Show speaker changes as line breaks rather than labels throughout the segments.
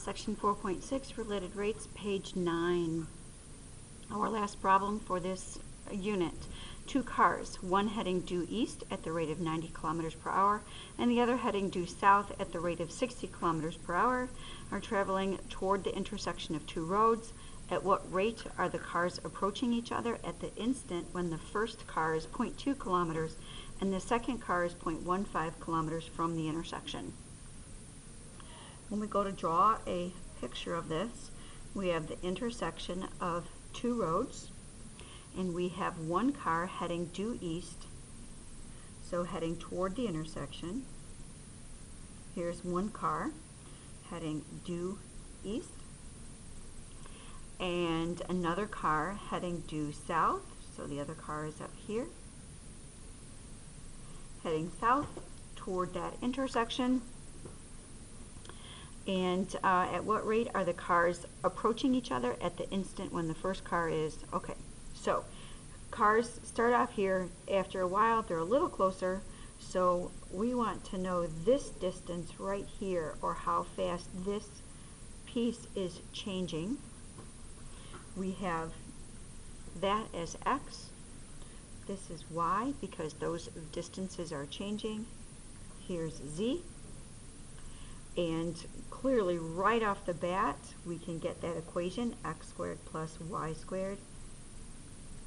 Section 4.6, related rates, page 9. Our last problem for this unit. Two cars, one heading due east at the rate of 90 kilometers per hour and the other heading due south at the rate of 60 kilometers per hour, are traveling toward the intersection of two roads. At what rate are the cars approaching each other at the instant when the first car is 0.2 kilometers and the second car is 0.15 kilometers from the intersection? When we go to draw a picture of this, we have the intersection of two roads, and we have one car heading due east, so heading toward the intersection. Here's one car heading due east, and another car heading due south, so the other car is up here, heading south toward that intersection. And at what rate are the cars approaching each other at the instant when the first car is, okay, so cars start off here, after a while they're a little closer, so we want to know this distance right here, or how fast this piece is changing. We have that as x, this is y, because those distances are changing. Here's z. And clearly, right off the bat, we can get that equation, x squared plus y squared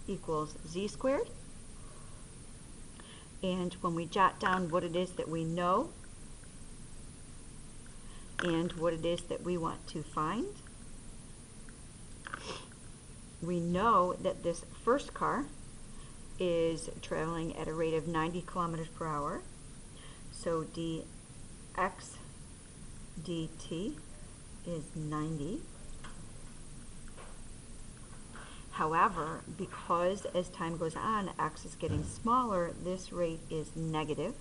equals z squared. And when we jot down what it is that we know and what it is that we want to find, we know that this first car is traveling at a rate of 90 kilometers per hour. So dx dt is 90. However, because as time goes on, x is getting smaller, this rate is negative.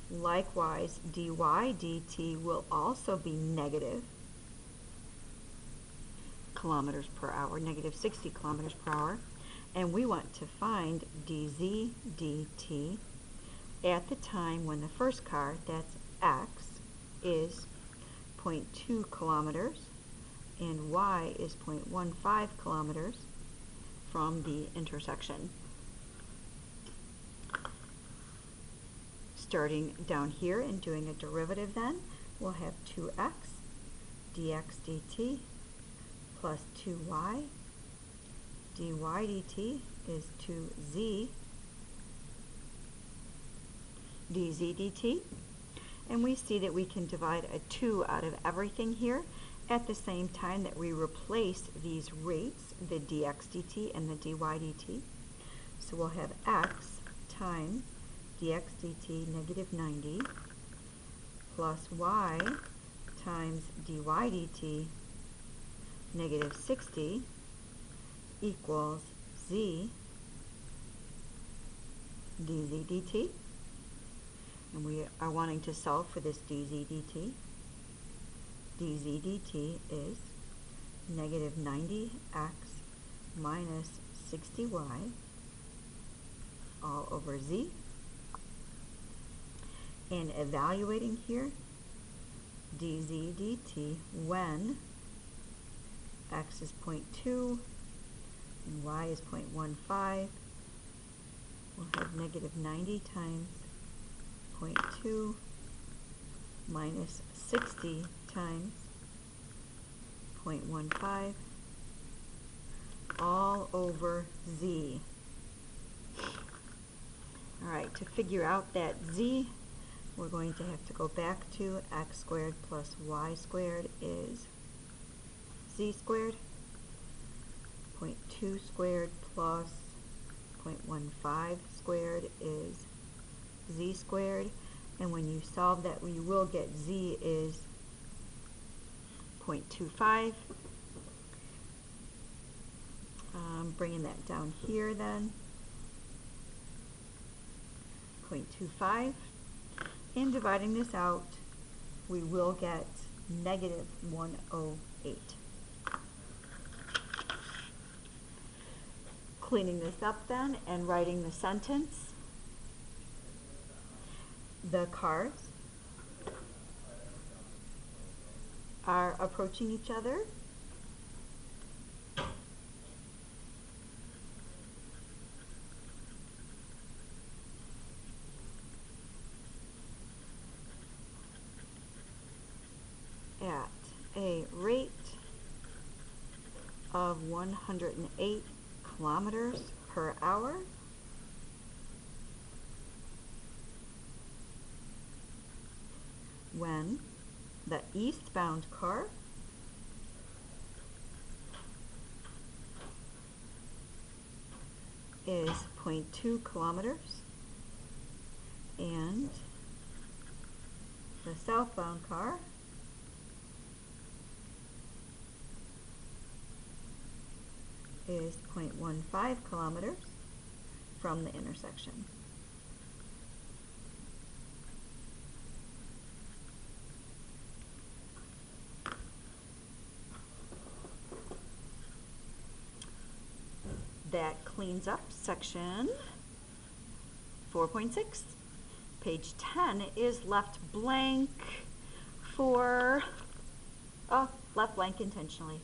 Likewise, dy dt will also be negative kilometers per hour, negative 60 kilometers per hour. And we want to find dz dt at the time when the first car, that's x, is 0.2 kilometers and y is 0.15 kilometers from the intersection. Starting down here and doing a derivative then, we'll have 2x dx dt plus 2y dy dt is 2z dz dt. And we see that we can divide a 2 out of everything here at the same time that we replace these rates, the dx dt and the dy dt. So we'll have x times dx dt negative 90 plus y times dy dt negative 60 equals z dz dt. And we are wanting to solve for this dz dt. dz dt is negative 90x minus 60y all over z. And evaluating here, dz dt when x is 0.2 and y is 0.15, we'll have negative 90 times 0.2 minus 60 times 0.15 all over z. Alright, to figure out that z, we're going to have to go back to x squared plus y squared is z squared, 0.2 squared plus 0.15 squared is z squared, and when you solve that, you will get z is 0.25. Bringing that down here then, 0.25, and dividing this out, we will get negative 108. Cleaning this up then and writing the sentence. The cars are approaching each other. At a rate of 108 kilometers per hour. When the eastbound car is 0.2 kilometers and the southbound car is 0.15 kilometers from the intersection. That cleans up section 4.6. Page 10 is left blank for, left blank intentionally.